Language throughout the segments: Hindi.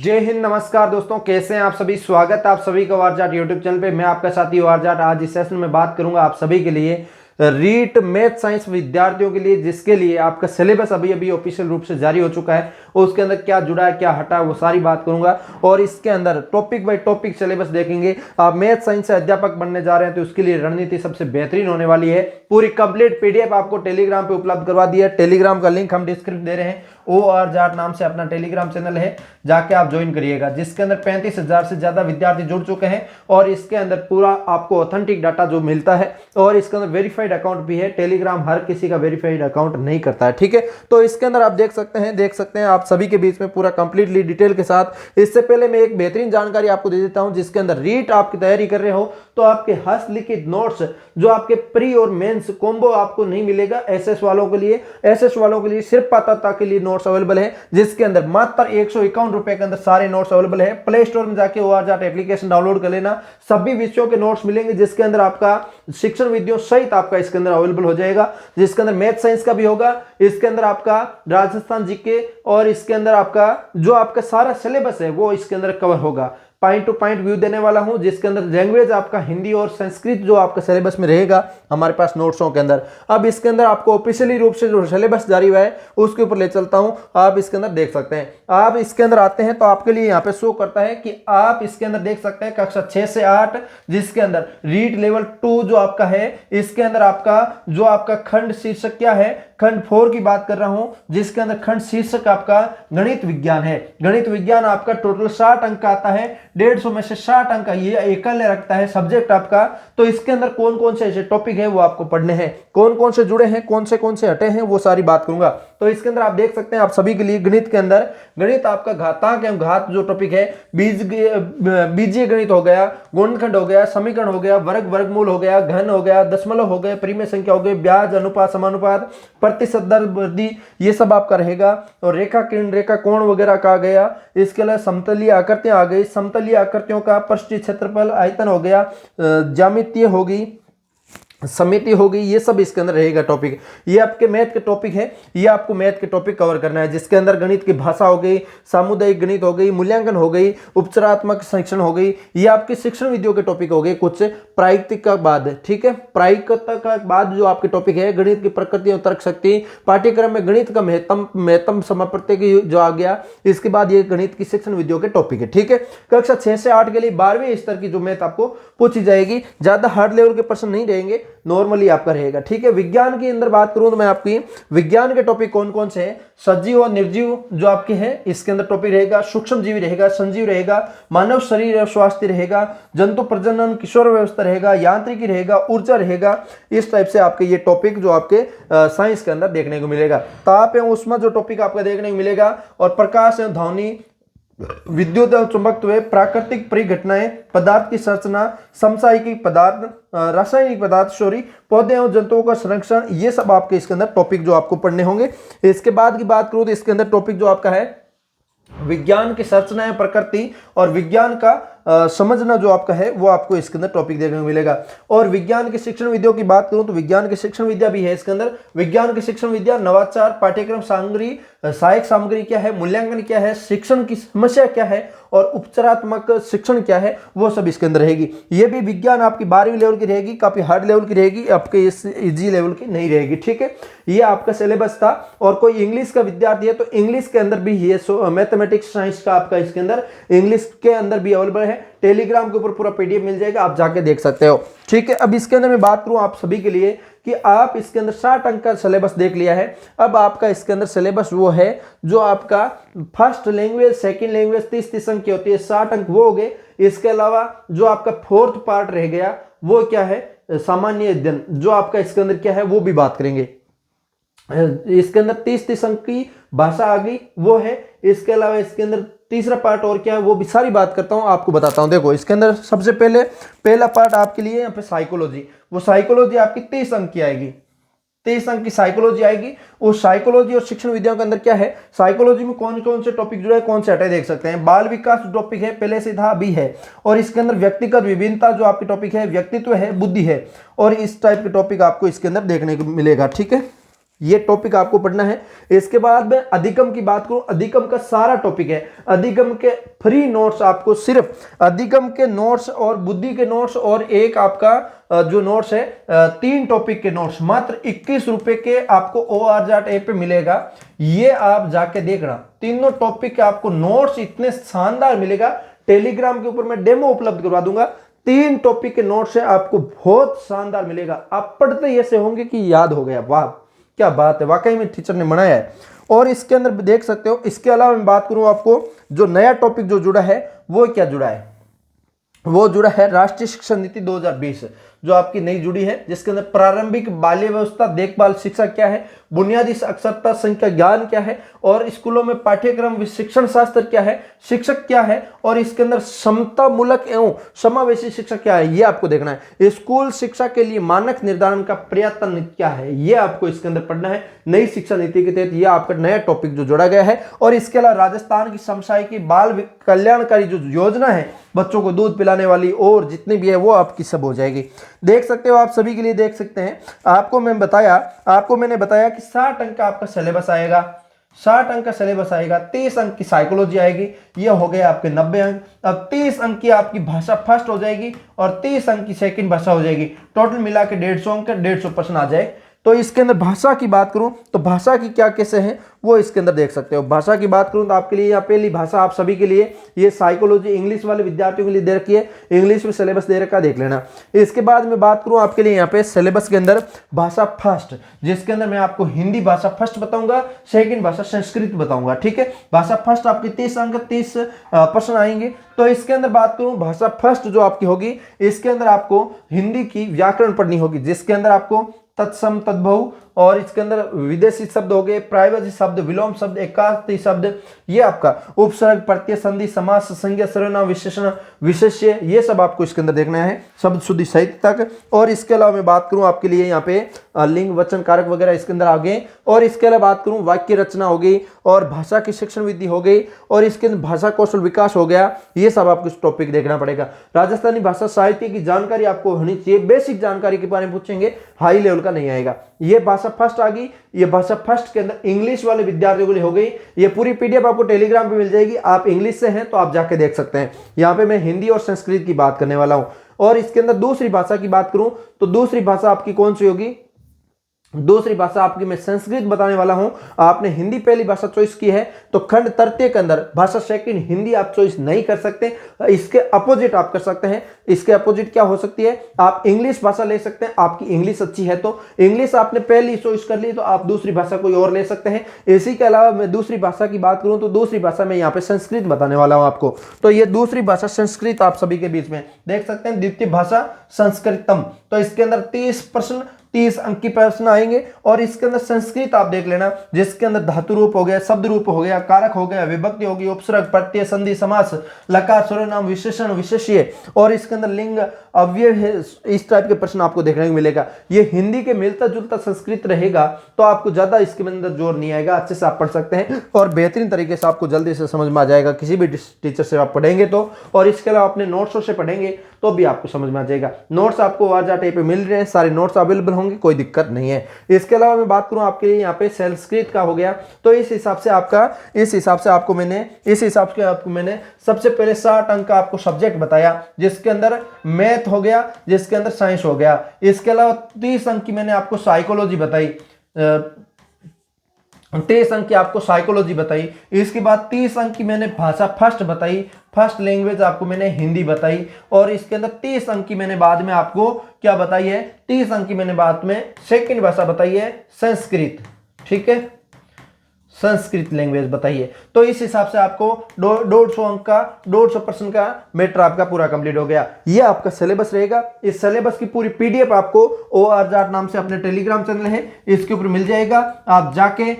जय हिंद, नमस्कार दोस्तों, कैसे हैं आप सभी। स्वागत है आप सभी का वार जाट यूट्यूब चैनल पे। मैं आपका साथी वार जाट। आज इस सेशन में बात करूंगा आप सभी के लिए रीट मैथ साइंस विद्यार्थियों के लिए, जिसके लिए आपका सिलेबस अभी अभी ऑफिशियल रूप से जारी हो चुका है। उसके अंदर क्या जुड़ा है, क्या हटा है, वो सारी बात करूंगा। और इसके अंदर टॉपिक बाय टॉपिक सिलेबस देखेंगे। आप मैथ साइंस से अध्यापक बनने जा रहे हैं तो उसके लिए रणनीति सबसे बेहतरीन होने वाली है। पूरी कंप्लीट पीडीएफ आपको टेलीग्राम पे उपलब्ध करवा दी है। टेलीग्राम का लिंक हम डिस्क्रिप्शन दे रहे हैं। OR जाट नाम से अपना टेलीग्राम चैनल है, जाके आप ज्वाइन करिएगा, जिसके अंदर 35,000 से ज्यादा विद्यार्थी जुड़ चुके हैं। और इसके अंदर पूरा आपको ऑथेंटिक डाटा जो मिलता है, और इसके अंदर वेरीफाइड अकाउंट भी है। टेलीग्राम हर किसी का वेरीफाइड अकाउंट नहीं करता है, ठीक है। तो इसके अंदर आप देख सकते हैं आप सभी के बीच में पूरा कंप्लीटली डिटेल के साथ। इससे पहले मैं एक बेहतरीन जानकारी आपको दे देता हूं, जिसके अंदर रीट आपकी तैयारी कर रहे हो तो आपके हस्तलिखित नोट्स जो आपके प्री और मेंस कॉम्बो आपको नहीं मिलेगा। एसएस वालों के लिए सिर्फ पात्रता के लिए नोट्स अवेलेबल है, जिसके अंदर मात्र 151 रुपए के अंदर सारे नोट्स अवेलेबल है। प्ले स्टोर में जाके OR जाट एप्लीकेशन डाउनलोड कर लेना। सभी विषयों के नोट्स मिलेंगे, जिसके अंदर आपका शिक्षण विधियों सहित आपका इसके अंदर अवेलेबल हो जाएगा। जिसके अंदर मैथ साइंस का भी होगा, इसके अंदर आपका राजस्थान जीके, और इसके अंदर आपका जो आपका सारा सिलेबस है वो इसके अंदर कवर होगा। पॉइंट टू पॉइंट व्यू देने वाला हूं, जिसके अंदर लैंग्वेज आपका हिंदी और संस्कृत जो आपका सिलेबस में रहेगा हमारे पास नोट्सों के अंदर। अब इसके अंदर आपको ऑफिशियली रूप से जो सिलेबस जारी हुआ है उसके ऊपर ले चलता हूं। आप इसके अंदर देख सकते हैं। आप इसके अंदर आते हैं तो आपके लिए यहाँ पे शो करता है कि आप इसके अंदर देख सकते हैं कक्षा 6 से 8, जिसके अंदर रीट लेवल 2 जो आपका है, इसके अंदर आपका खंड शीर्षक क्या है, खंड 4 की बात कर रहा हूं, जिसके अंदर खंड शीर्षक आपका गणित विज्ञान है। गणित विज्ञान आपका टोटल 60 अंक का आता है। 150 में से 60 अंक ये एकल रखता है सब्जेक्ट आपका। तो इसके अंदर कौन कौन से ऐसे टॉपिक है वो आपको पढ़ने हैं, कौन कौन से जुड़े हैं, कौन से हटे हैं, वो सारी बात करूंगा। तो इसके अंदर आप देख सकते हैं आप सभी के लिए गणित के अंदर गणित आपका घातांक एवं घात जो टॉपिक है, बीजीय गणित हो गया, गुणनखंड हो गया, समीकरण हो गया, वर्गमूल हो गया, घन हो गया, दशमलव हो गए, परिमेय संख्या हो गई, ब्याज, अनुपात, समानुपात, प्रतिशत दर, वृद्धि, ये सब आपका रहेगा। और रेखा किरण, रेखा कोण वगैरह का गया। इसके अलावा समतलीय आकृतियां आ गई, समतलीय आकृतियों का पृष्ठीय क्षेत्रफल, आयतन हो गया, ज्यामितीय होगी, समिति होगी, ये सब इसके अंदर रहेगा टॉपिक। ये आपके मैथ के टॉपिक है, ये आपको मैथ के टॉपिक कवर करना है। जिसके अंदर गणित की भाषा हो गई, सामुदायिक गणित हो गई, मूल्यांकन हो गई, उपचारात्मक शिक्षण हो गई, ये आपके शिक्षण विधियों के टॉपिक हो गए कुछ प्रायिकता का बाद, ठीक है। प्रायिकता का बाद जो आपके टॉपिक है, गणित की प्रकृति और तर्क शक्ति, पाठ्यक्रम में गणित का महत्तम समाप्रत्यय जो आ गया। इसके बाद ये गणित की शिक्षण विधियों के टॉपिक है, ठीक है। कक्षा 6 से 8 के लिए 12वें स्तर की जो मैथ आपको पूछी जाएगी, ज्यादा हार्ड लेवल के प्रश्न नहीं रहेंगे, नॉर्मली आपका रहेगा, ठीक है। विज्ञान के अंदर बात करूं तो मैं आपकी विज्ञान के टॉपिक कौन कौन से हैं, सजीव और निर्जीव जो आपके हैं इसके अंदर टॉपिक रहेगा, सूक्ष्म जीवी रहेगा, संजीव रहेगा, मानव शरीर और स्वास्थ्य रहेगा, जंतु प्रजनन, किशोर व्यवस्था रहेगा, यांत्रिकी रहेगा, ऊर्जा रहेगा। इस टाइप से आपके ये टॉपिक जो आपके साइंस के अंदर देखने को मिलेगा। ताप एवं ऊष्मा जो टॉपिक आपका देखने को मिलेगा, और प्रकाश एवं ध्वनि, विद्युत एवं चुंबकत्व, प्राकृतिक परिघटनाएं, पदार्थ की संरचना, समसामयिक पदार्थ, रासायनिक पदार्थ, पौधे एवं जंतुओं का संरक्षण, ये सब आपके इसके अंदर टॉपिक जो आपको पढ़ने होंगे। इसके बाद की बात करूं तो इसके अंदर टॉपिक जो आपका है विज्ञान की संरचना है, प्रकृति और विज्ञान का समझना जो आपका है वो आपको इसके अंदर टॉपिक देखने को मिलेगा। और विज्ञान के शिक्षण विधियों की बात करूं तो विज्ञान की शिक्षण विद्या भी है इसके अंदर। विज्ञान की शिक्षण विद्या, नवाचार, पाठ्यक्रम सामग्री, सहायक सामग्री क्या है, मूल्यांकन क्या है, शिक्षण की समस्या क्या है, और उपचारात्मक शिक्षण क्या है, वो सब इसके अंदर रहेगी। ये भी विज्ञान आपकी 12वीं लेवल की रहेगी, काफी हार्ड लेवल की रहेगी, आपके इस इजी लेवल की नहीं रहेगी, ठीक है। ये आपका सिलेबस था। और कोई इंग्लिश का विद्यार्थी है तो इंग्लिश के अंदर भी ये मैथमेटिक्स साइंस का आपका इसके अंदर इंग्लिश के अंदर भी अवेलेबल है। टेलीग्राम के ऊपर पूरा पीडीएफ मिल जाएगा, आप जाके देख सकते हो, ठीक है। अब इसके अंदर मैं बात करूं आप सभी के लिए कि आप इसके अंदर 60 अंक का सिलेबस देख लिया है। अब आपका इसके अंदर सिलेबस वो है जो आपका फर्स्ट लैंग्वेज, सेकंड लैंग्वेज 30 अंक की होती है, 60 अंक वो हो गए। इसके अलावा जो आपका फोर्थ पार्ट रह गया वो क्या है, सामान्य अध्ययन, जो आपका इसके अंदर क्या है वो भी बात करेंगे। इसके अंदर 30 अंक की भाषा आ गई, वो है। इसके अलावा इसके अंदर तीसरा पार्ट और क्या है वो भी सारी बात करता हूं, आपको बताता हूं। देखो इसके अंदर सबसे पहला पार्ट आपके लिए यहाँ पे साइकोलॉजी, वो साइकोलॉजी आपकी 30 अंक की आएगी, 30 अंक की साइकोलॉजी आएगी। उस साइकोलॉजी और शिक्षण विद्याओं के अंदर क्या है, साइकोलॉजी में कौन कौन से टॉपिक जुड़े हैं, कौन से हटे देख सकते हैं। बाल विकास टॉपिक है, पहले से था अभी है। और इसके अंदर व्यक्तिगत विभिन्नता जो आपकी टॉपिक है, व्यक्तित्व है, बुद्धि है, और इस टाइप के टॉपिक आपको इसके अंदर देखने को मिलेगा, ठीक है। ये टॉपिक आपको पढ़ना है। इसके बाद में अधिगम की बात करूं, अधिगम का सारा टॉपिक है, अधिगम के फ्री नोट्स आपको, सिर्फ अधिगम के नोट्स और बुद्धि के नोट्स और एक आपका जो नोट्स है 3 टॉपिक के नोट्स मात्र 21 रुपए के आपको ORJAT ऐप पे मिलेगा। ये आप जाके देखना, तीनों टॉपिक के आपको नोट्स इतने शानदार मिलेगा। टेलीग्राम के ऊपर मैं डेमो उपलब्ध करवा दूंगा। 3 टॉपिक के नोट्स है, आपको बहुत शानदार मिलेगा। आप पढ़ते ही ऐसे होंगे कि याद हो गया, वाह क्या बात है, वाकई में टीचर ने बनाया है। और इसके अंदर देख सकते हो, इसके अलावा मैं बात करूं आपको जो नया टॉपिक जो जुड़ा है वो क्या जुड़ा है, वो जुड़ा है राष्ट्रीय शिक्षा नीति 2020 जो आपकी नई जुड़ी है, जिसके अंदर प्रारंभिक बाल्य व्यवस्था देखभाल शिक्षा क्या है, बुनियादी साक्षरता संख्या ज्ञान क्या है, और स्कूलों में पाठ्यक्रम शिक्षण शास्त्र क्या है, शिक्षक क्या है, और इसके अंदर समतामूलक एवं समावेशी शिक्षा क्या है, ये आपको देखना है। स्कूल शिक्षा के लिए मानक निर्धारण का प्रयत्न क्या है, ये आपको इसके अंदर पढ़ना है। नई शिक्षा नीति के तहत ये आपका नया टॉपिक जो जोड़ा गया है। और इसके अलावा राजस्थान की समसाई की बाल कल्याणकारी जो योजना है, बच्चों को दूध पिलाने वाली और जितनी भी है वो आपकी सब हो जाएगी। देख सकते हो, आप सभी के लिए देख सकते हैं। आपको मैंने बताया कि 60 अंक का आपका सिलेबस आएगा, 60 अंक का सिलेबस आएगा, 30 अंक की साइकोलॉजी आएगी, ये हो गए आपके 90 अंक। अब 30 अंक की आपकी भाषा फर्स्ट हो जाएगी और 30 अंक की सेकंड भाषा हो जाएगी। टोटल मिला के 150 अंक, 150% आ जाए। तो इसके अंदर भाषा की बात करूं तो भाषा की क्या कैसे है वो इसके अंदर देख सकते हो। भाषा की बात करूं तो आपके लिए यहाँ पहली भाषा आप सभी के लिए ये साइकोलॉजी इंग्लिश वाले विद्यार्थियों के लिए दे रखी है, इंग्लिश में सिलेबस दे रखा, देख लेना। इसके बाद मैं बात करूं आपके लिए यहाँ पे सिलेबस के अंदर भाषा फर्स्ट, जिसके अंदर मैं आपको हिंदी भाषा फर्स्ट बताऊंगा, सेकंड भाषा संस्कृत बताऊंगा, ठीक है। भाषा फर्स्ट आपकी 30 अंक 30% आएंगे। तो इसके अंदर बात करूं भाषा फर्स्ट जो आपकी होगी, इसके अंदर आपको हिंदी की व्याकरण पढ़नी होगी, जिसके अंदर आपको तत्सम तद्भव और इसके अंदर विदेशी शब्द हो गए, प्रायवाची शब्द, विलोम शब्द, एकार्थी शब्द, ये आपका उपसर्ग, प्रत्यय, संधि, समास, संज्ञा, सर्वनाम, विशेषण, विशेष्य, ये सब आपको इसके अंदर देखना है, शब्द शुद्धि सहित तक। और इसके अलावा मैं बात करूं आपके लिए यहाँ पे लिंग, वचन, कारक वगैरह इसके अंदर आ गए। और इसके अलावा बात करूं वाक्य रचना हो गई और भाषा की शिक्षण विधि हो गई और इसके अंदर भाषा कौशल विकास हो गया। ये सब आपको इस टॉपिक देखना पड़ेगा। राजस्थानी भाषा साहित्य की जानकारी आपको होनी चाहिए, बेसिक जानकारी के बारे में पूछेंगे, हाई लेवल का नहीं आएगा। ये भाषा फर्स्ट आ गई। ये भाषा फर्स्ट के अंदर इंग्लिश वाले विद्यार्थियों के लिए हो गई। ये पूरी पीडीएफ आपको टेलीग्राम पे मिल जाएगी। आप इंग्लिश से हैं तो आप जाके देख सकते हैं। यहाँ पे मैं हिंदी और संस्कृत की बात करने वाला हूं। और इसके अंदर दूसरी भाषा की बात करूं तो दूसरी भाषा आपकी कौन सी होगी, दूसरी भाषा आपकी मैं संस्कृत बताने वाला हूं। आपने हिंदी पहली भाषा चॉइस की है तो खंड तृतीय के अंदर भाषा सेकंड हिंदी आप चॉइस नहीं कर सकते, इसके अपोजिट आप कर सकते हैं। इसके अपोजिट क्या हो सकती है, आप इंग्लिश भाषा ले सकते हैं। आपकी इंग्लिश अच्छी है तो इंग्लिश आपने पहली चॉइस कर ली तो आप दूसरी भाषा कोई और ले सकते हैं। इसी के अलावा मैं दूसरी भाषा की बात करूं तो दूसरी भाषा मैं यहाँ पे संस्कृत बताने वाला हूं आपको। तो ये दूसरी भाषा संस्कृत आप सभी के बीच में देख सकते हैं, द्वितीय भाषा संस्कृतम। तो इसके अंदर 30 अंक की प्रश्न आएंगे। और इसके अंदर संस्कृत आप देख लेना, जिसके अंदर धातु रूप हो गया, शब्द रूप हो गया, कारक हो गया, विभक्ति होगी, उपसर्ग, प्रत्यय, संधि, समास, लकार, सर्वनाम, विशेषण, विशेष्य और इसके अंदर लिंग, अव्यय है। इस टाइप के प्रश्न आपको देखने को मिलेगा। ये हिंदी के मिलता जुलता संस्कृत रहेगा तो आपको ज्यादा इसके अंदर जोर नहीं आएगा, अच्छे से आप पढ़ सकते हैं और बेहतरीन तरीके से आपको जल्दी से समझ में आ जाएगा किसी भी टीचर से आप पढ़ेंगे तो। और इसके अलावा अपने नोट्सों से पढ़ेंगे तो भी आपको समझ में आ जाएगा। नोट्स आपको ORJAT पे मिल रहे हैं, सारे नोट्स अवेलेबल होंगे, कोई दिक्कत नहीं है। इसके अलावा मैं बात करूं आपके लिए यहाँ पे संस्कृत का हो गया तो इस हिसाब से आपको मैंने सबसे पहले 60 अंक का आपको सब्जेक्ट बताया, जिसके अंदर मैथ हो गया, जिसके अंदर साइंस हो गया। इसके अलावा 30 अंक की मैंने आपको साइकोलॉजी बताई, 30 अंक की आपको साइकोलॉजी बताई। इसके बाद 30 अंक की मैंने भाषा फर्स्ट बताई, फर्स्ट लैंग्वेज आपको मैंने हिंदी बताई। और इसके अंदर 30 अंक की मैंने बाद में आपको क्या बताई है, 30 अंक की मैंने बाद में सेकंड भाषा बताई है संस्कृत, ठीक है, संस्कृत लैंग्वेज बताइए। तो इस हिसाब से आपको 150 अंक का 150% का मैटर आपका पूरा कंप्लीट हो गया। ये आपका सिलेबस रहेगा। इस सिलेबस की पूरी पीडीएफ आपको ORJAT नाम से अपने टेलीग्राम चैनल है इसके ऊपर मिल जाएगा। आप जाके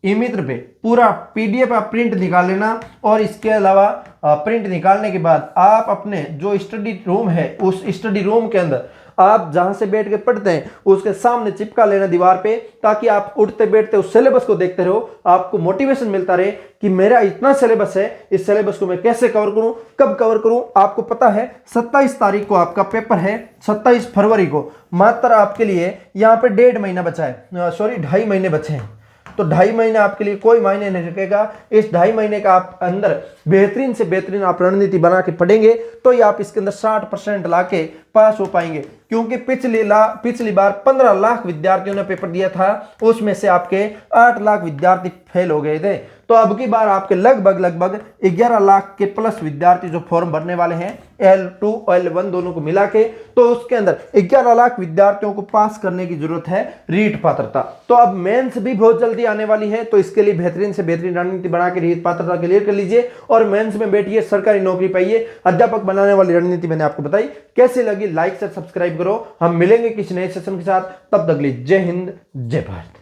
ई-मित्र पे पूरा पीडीएफ आप प्रिंट निकाल लेना। और इसके अलावा प्रिंट निकालने के बाद आप अपने जो स्टडी रूम है उस स्टडी रूम के अंदर आप जहां से बैठ के पढ़ते हैं उसके सामने चिपका लेना दीवार पे, ताकि आप उठते बैठते उस सिलेबस को देखते रहो, आपको मोटिवेशन मिलता रहे कि मेरा इतना सिलेबस है, इस सिलेबस को मैं कैसे कवर करूं, कब कवर करूं। आपको पता है 27 तारीख को आपका पेपर है, 27 फरवरी को। मात्र आपके लिए यहां पे 1.5 महीना बचा है, सॉरी 2.5 महीने बचे हैं। तो 2.5 महीने आपके लिए कोई मायने नहीं रखेगा। इस 2.5 महीने का आप अंदर बेहतरीन से बेहतरीन आप रणनीति बना के पढ़ेंगे तो ही आप इसके अंदर 60% लाके पास हो पाएंगे। क्योंकि पिछली बार 15 लाख विद्यार्थियों ने पेपर दिया था, उसमें से आपके 8 लाख विद्यार्थी फेल हो गए थे। तो अब की बार आपके लगभग 11 लाख के प्लस विद्यार्थी जो फॉर्म भरने वाले हैं L2 L1 दोनों को मिला के, तो उसके अंदर 11 लाख विद्यार्थियों को पास करने की जरूरत है रीट पात्रता। तो अब मेंस भी बहुत जल्दी आने वाली है, तो इसके लिए बेहतरीन से बेहतरीन रणनीति बना के रीट पात्रता क्लियर कर लीजिए और मेंस में बैठिए, सरकारी नौकरी पाइए। अध्यापक बनाने वाली रणनीति मैंने आपको बताई, कैसी लगी लाइक से सब्सक्राइब करो। हम मिलेंगे किसी नए सेशन के साथ, तब तक के लिए जय हिंद जय भारत।